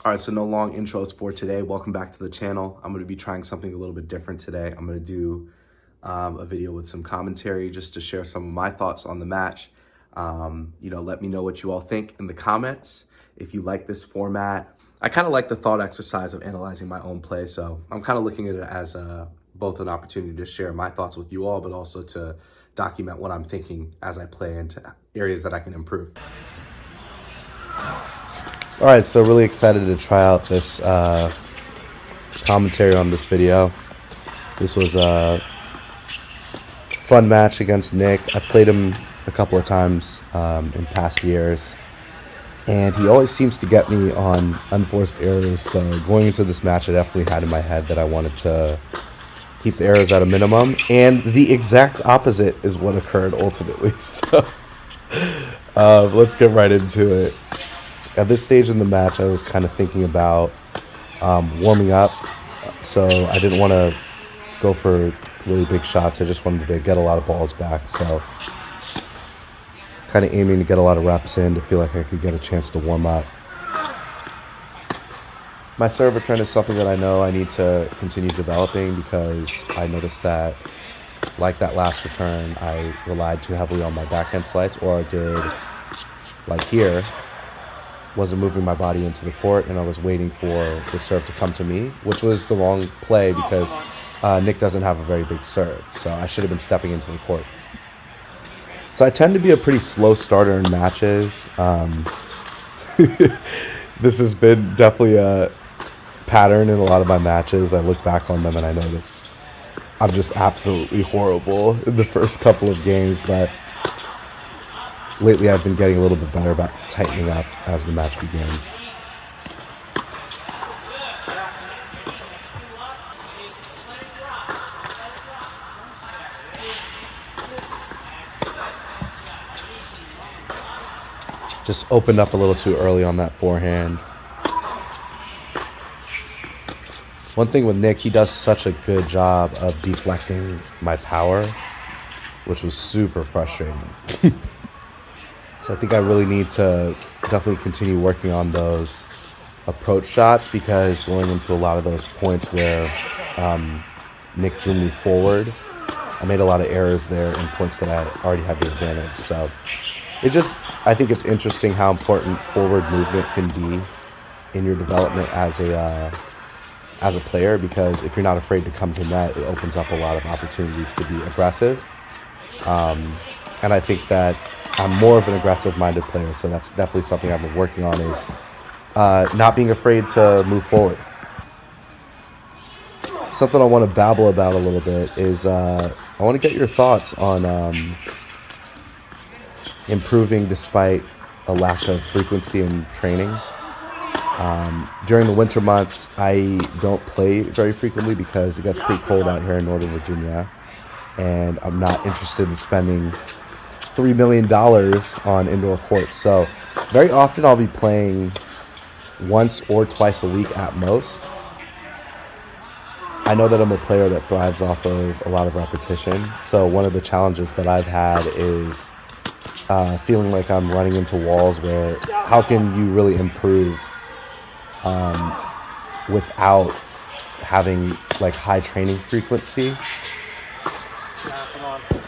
All right, so no long intros for today. Welcome back to the channel. I'm going to be trying something a little bit different today. I'm going to do a video with some commentary just to share some of my thoughts on the match. Let me know what you all think in the comments. If you like this format, I kind of like the thought exercise of analyzing my own play. So I'm kind of looking at it as both an opportunity to share my thoughts with you all, but also to document what I'm thinking as I play into areas that I can improve. All right, so really excited to try out this commentary on this video. This was a fun match against Nick. I played him a couple of times in past years, and he always seems to get me on unforced errors. So going into this match, I definitely had in my head that I wanted to keep the errors at a minimum, and the exact opposite is what occurred ultimately. So let's get right into it. At this stage in the match, I was kind of thinking about warming up, so I didn't want to go for really big shots. I just wanted to get a lot of balls back, so kind of aiming to get a lot of reps in to feel like I could get a chance to warm up. My serve return is something that I know I need to continue developing because I noticed that, like that last return, I relied too heavily on my backhand slice, or I did, like here, wasn't moving my body into the court, and I was waiting for the serve to come to me, which was the wrong play because Nick doesn't have a very big serve, so I should have been stepping into the court. So I tend to be a pretty slow starter in matches. This has been definitely a pattern in a lot of my matches. I look back on them and I notice I'm just absolutely horrible in the first couple of games, but lately I've been getting a little bit better about tightening up as the match begins. Just opened up a little too early on that forehand. One thing with Nick, he does such a good job of deflecting my power, which was super frustrating. So I think I really need to definitely continue working on those approach shots, because going into a lot of those points where Nick drew me forward, I made a lot of errors there in points that I already had the advantage. So I think it's interesting how important forward movement can be in your development as a player, because if you're not afraid to come to net, it opens up a lot of opportunities to be aggressive. And I think that I'm more of an aggressive-minded player, so that's definitely something I've been working on, is not being afraid to move forward. Something I want to babble about a little bit is I want to get your thoughts on improving despite a lack of frequency in training. During the winter months, I don't play very frequently because it gets pretty cold out here in Northern Virginia, and I'm not interested in spending $3 million on indoor courts. So very often I'll be playing once or twice a week at most. I know that I'm a player that thrives off of a lot of repetition. So one of the challenges that I've had is feeling like I'm running into walls where how can you really improve without having like high training frequency.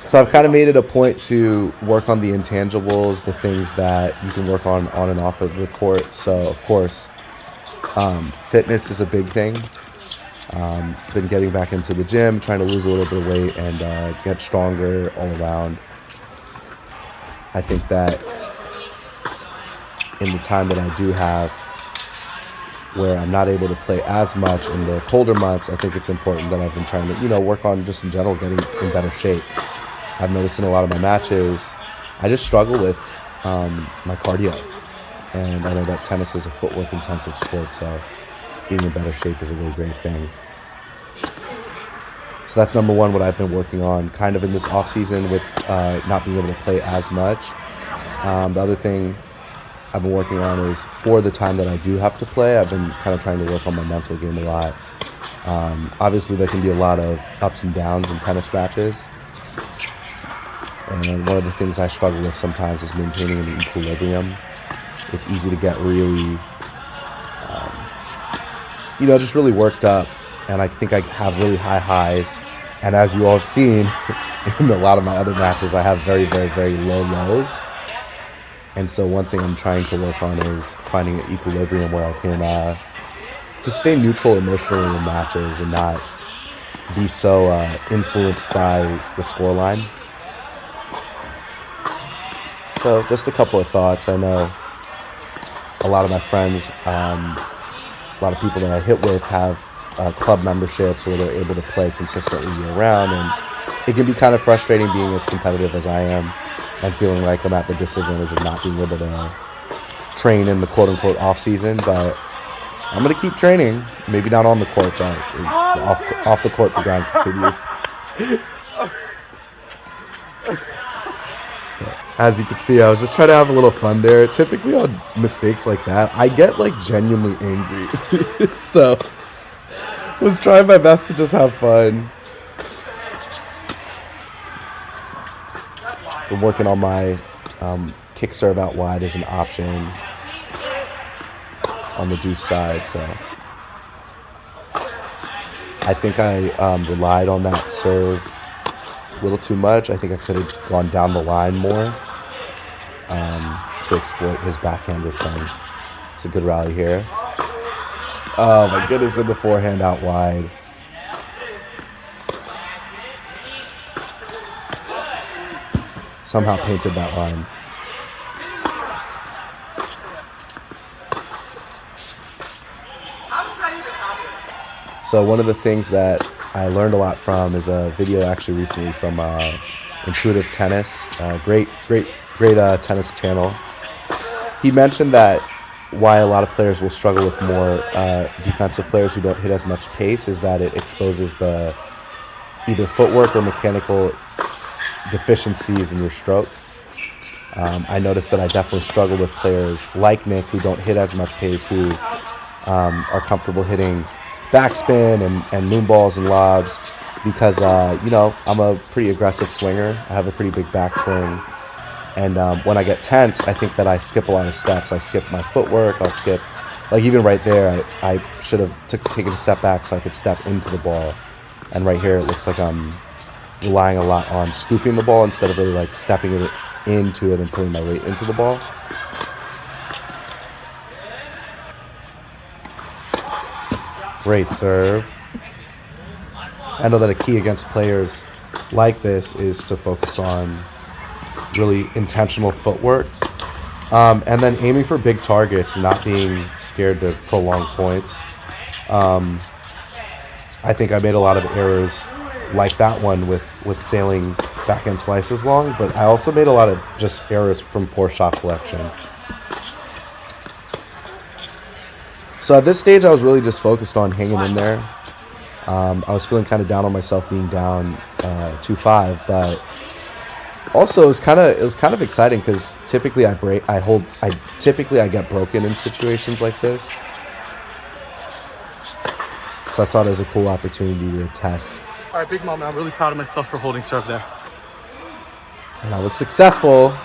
So I've kind of made it a point to work on the intangibles, the things that you can work on and off of the court. So of course, fitness is a big thing. Been getting back into the gym, trying to lose a little bit of weight and get stronger all around. I think that in the time that I do have, where I'm not able to play as much in the colder months, I think it's important that I've been trying to, work on just in general getting in better shape. I've noticed in a lot of my matches, I just struggle with my cardio. And I know that tennis is a footwork intensive sport, so being in better shape is a really great thing. So that's number one, what I've been working on kind of in this off season with not being able to play as much. The other thing I've been working on is, for the time that I do have to play, I've been kind of trying to work on my mental game a lot. Obviously there can be a lot of ups and downs in tennis matches. And one of the things I struggle with sometimes is maintaining an equilibrium. It's easy to get really just really worked up. And I think I have really high highs. And as you all have seen in a lot of my other matches, I have very, very, very low lows. And so one thing I'm trying to work on is finding an equilibrium where I can just stay neutral emotionally in matches and not be so influenced by the scoreline. So just a couple of thoughts. I know a lot of my friends, a lot of people that I hit with have club memberships where they're able to play consistently year round, and it can be kind of frustrating being as competitive as I am and feeling like I'm at the disadvantage of not being able to train in the quote-unquote off-season, but I'm going to keep training. Maybe not on the court, but off the court the grind continues. So, as you can see, I was just trying to have a little fun there. Typically on mistakes like that, I get like genuinely angry. So I was trying my best to just have fun. Been working on my kick serve out wide as an option on the deuce side, so I think I relied on that serve a little too much. I think I could have gone down the line more to exploit his backhand return. It's a good rally here. Oh my goodness, in the forehand out wide. Somehow painted that line. So one of the things that I learned a lot from is a video actually recently from Intuitive Tennis, great tennis channel. He mentioned that why a lot of players will struggle with more defensive players who don't hit as much pace is that it exposes the either footwork or mechanical deficiencies in your strokes. I noticed that I definitely struggle with players like Nick who don't hit as much pace, who are comfortable hitting backspin and moon balls and lobs because, I'm a pretty aggressive swinger. I have a pretty big backswing. And when I get tense, I think that I skip a lot of steps. I skip my footwork. I'll skip, like even right there, I should have taken a step back so I could step into the ball. And right here, it looks like I'm relying a lot on scooping the ball instead of really like stepping into it and putting my weight into the ball. Great serve. I know that a key against players like this is to focus on really intentional footwork, and then aiming for big targets and not being scared to prolong points. I think I made a lot of errors like that one with sailing backhand slices long, but I also made a lot of just errors from poor shot selection. So at this stage, I was really just focused on hanging in there. I was feeling kind of down on myself being down 2-5, but also it was kind of exciting because typically I get broken in situations like this. So I saw it as a cool opportunity to test. All right, big moment. I'm really proud of myself for holding serve there. And I was successful.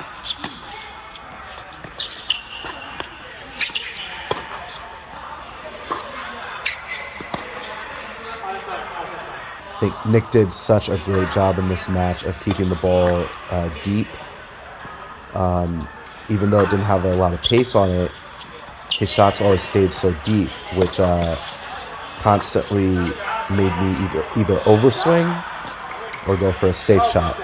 I think Nick did such a great job in this match of keeping the ball deep. Even though it didn't have a lot of pace on it, his shots always stayed so deep, which constantly made me either overswing or go for a safe shot.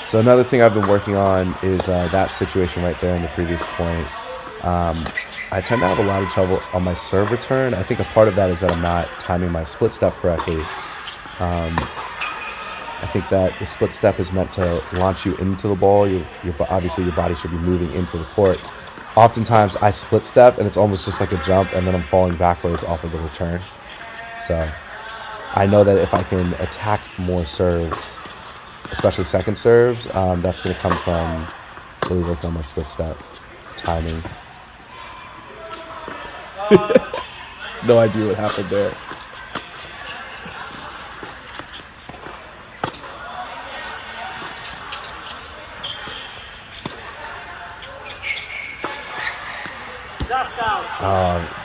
So another thing I've been working on is that situation right there in the previous point. I tend to have a lot of trouble on my serve return. I think a part of that is that I'm not timing my split step correctly. I think that the split step is meant to launch you into the ball. Obviously, your body should be moving into the court. Oftentimes, I split step, and it's almost just like a jump, and then I'm falling backwards off of the return. So I know that if I can attack more serves, especially second serves, that's going to come from really working on my split step timing. No idea what happened there.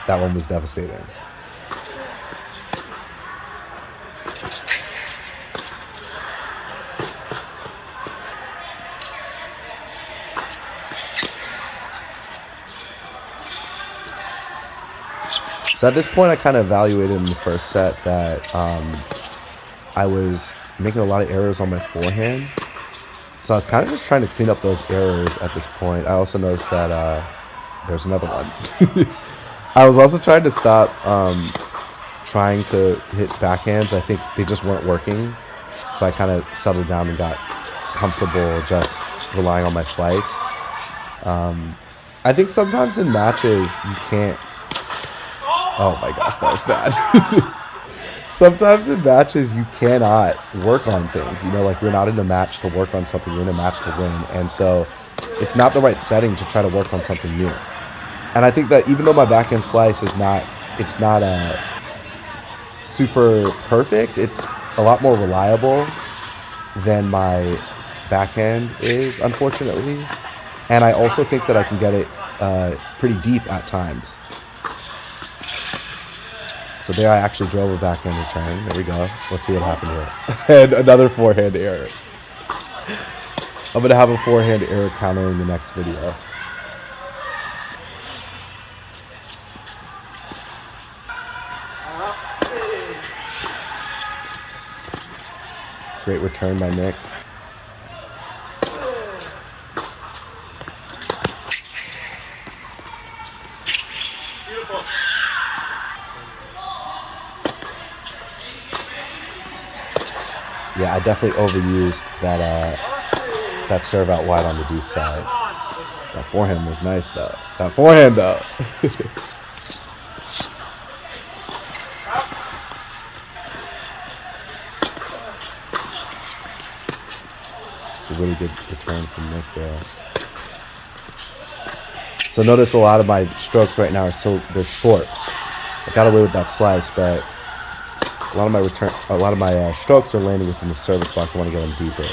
That one was devastating. So at this point, I kind of evaluated in the first set that I was making a lot of errors on my forehand. So I was kind of just trying to clean up those errors at this point. I also noticed that there's another one. I was also trying to stop trying to hit backhands. I think they just weren't working. So I kind of settled down and got comfortable just relying on my slice. I think sometimes in matches you can't... Oh my gosh, that was bad. Sometimes in matches you cannot work on things. You know, like you're not in a match to work on something, you're in a match to win. And so it's not the right setting to try to work on something new. And I think that even though my backhand slice is not, it's not super perfect, it's a lot more reliable than my backhand is, unfortunately. And I also think that I can get it pretty deep at times. So there I actually drove a backhand return. There we go. Let's see what happened here. And another forehand error. I'm going to have a forehand error counter in the next video. Great return by Nick. Beautiful. Yeah, I definitely overused that serve out wide on the deuce side. That forehand was nice though. That forehand though. It's a really good return from Nick there. So notice a lot of my strokes right now they're short. I got away with that slice, but a lot of my strokes are landing within the service box. I want to get them deeper.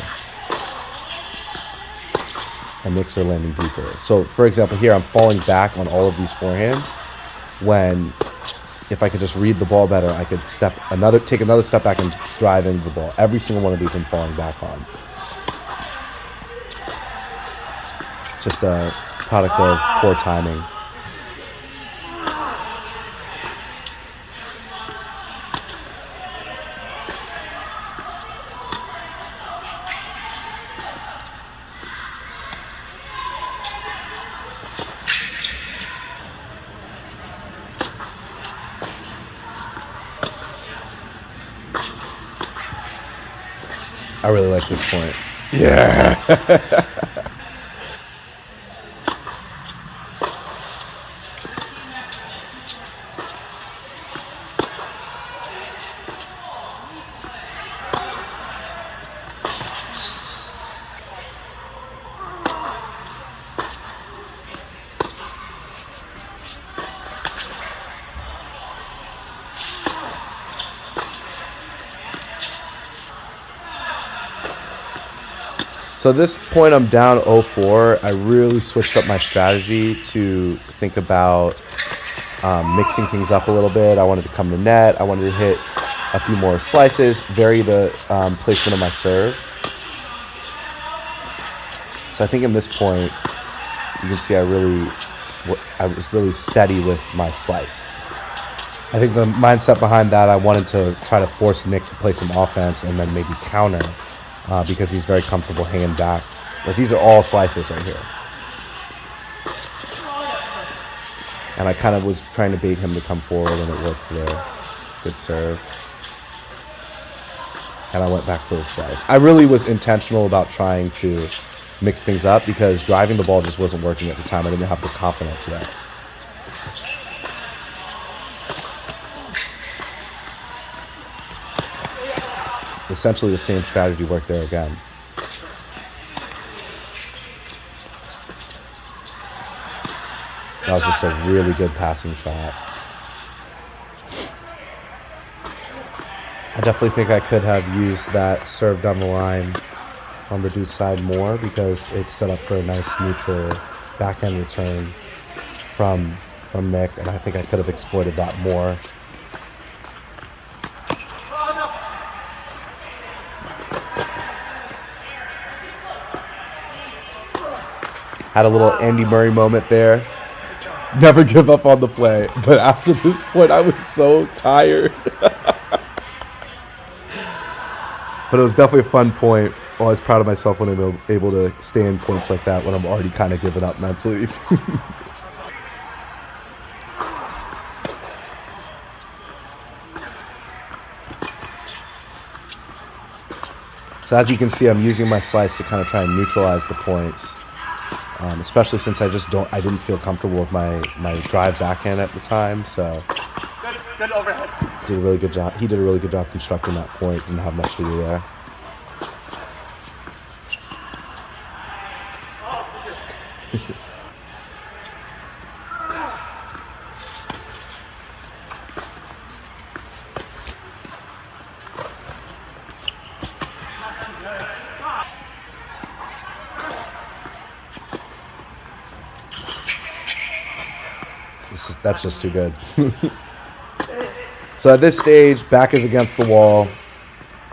And Nicks are landing deeper. So for example, here I'm falling back on all of these forehands when if I could just read the ball better, I could take another step back and drive into the ball. Every single one of these I'm falling back on. Just a product of poor timing. I really like this point. Yeah. So at this point, I'm down 0-4. I really switched up my strategy to think about mixing things up a little bit. I wanted to come to net. I wanted to hit a few more slices, vary the placement of my serve. So I think in this point, you can see I was really steady with my slice. I think the mindset behind that, I wanted to try to force Nick to play some offense and then maybe counter. Because he's very comfortable hanging back. But these are all slices right here. And I kind of was trying to bait him to come forward, and it worked there. Good serve. And I went back to the slice. I really was intentional about trying to mix things up because driving the ball just wasn't working at the time. I didn't have the confidence yet. Essentially the same strategy worked there again. That was just a really good passing shot. I definitely think I could have used that serve down the line on the deuce side more because it's set up for a nice neutral backhand return from Nick, and I think I could have exploited that more. Had a little Andy Murray moment there. Never give up on the play. But after this point, I was so tired. But it was definitely a fun point. Always proud of myself when I'm able to stay in points like that when I'm already kind of giving up mentally. So as you can see, I'm using my slice to kind of try and neutralize the points, especially since I didn't feel comfortable with my drive backhand at the time. So Good overhead. did a really good job. He did a really good job constructing that point. Didn't have much to do there. That's just too good. So at this stage, back is against the wall.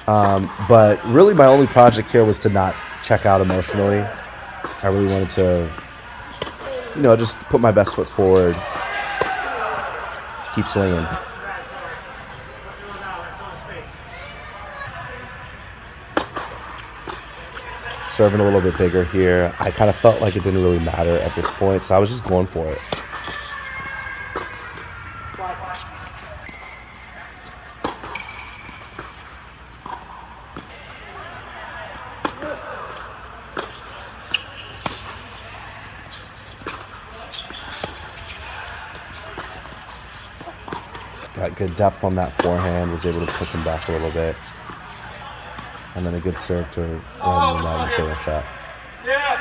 But really my only project here was to not check out emotionally. I really wanted to, just put my best foot forward. Keep swinging. Serving a little bit bigger here. I kind of felt like it didn't really matter at this point, so I was just going for it. Got good depth on that forehand, was able to push him back a little bit. And then a good serve to run the line finish shot. Yeah.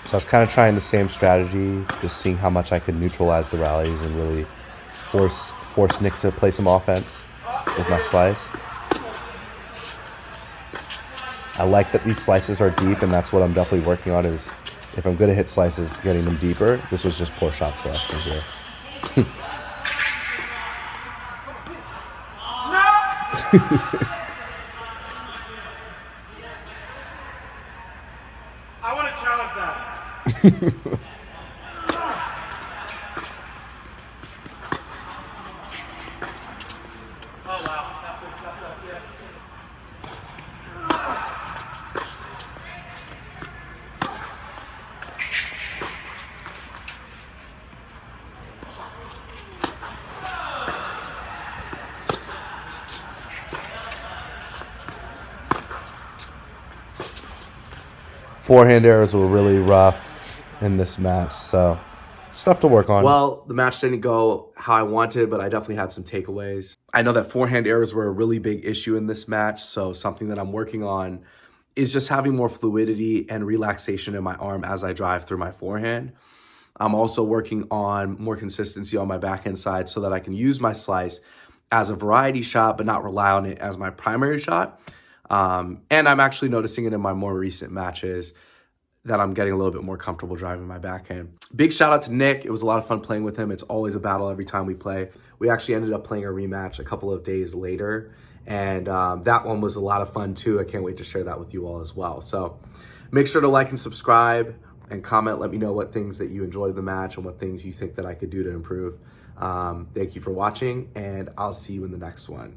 So I was kind of trying the same strategy, just seeing how much I could neutralize the rallies and really force Nick to play some offense with my slice. I like that these slices are deep, and that's what I'm definitely working on is if I'm going to hit slices, getting them deeper. This was just poor shot selection here. I want to challenge that. Oh wow, that's yeah. Forehand errors were really rough in this match, so stuff to work on. Well, the match didn't go how I wanted, but I definitely had some takeaways. I know that forehand errors were a really big issue in this match, so something that I'm working on is just having more fluidity and relaxation in my arm as I drive through my forehand. I'm also working on more consistency on my backhand side so that I can use my slice as a variety shot, but not rely on it as my primary shot. And I'm actually noticing it in my more recent matches that I'm getting a little bit more comfortable driving my backhand. Big shout out to Nick. It was a lot of fun playing with him. It's always a battle every time we play. We actually ended up playing a rematch a couple of days later, and that one was a lot of fun too. I can't wait to share that with you all as well. So make sure to like and subscribe and comment. Let me know what things that you enjoyed the match and what things you think that I could do to improve. Thank you for watching, and I'll see you in the next one.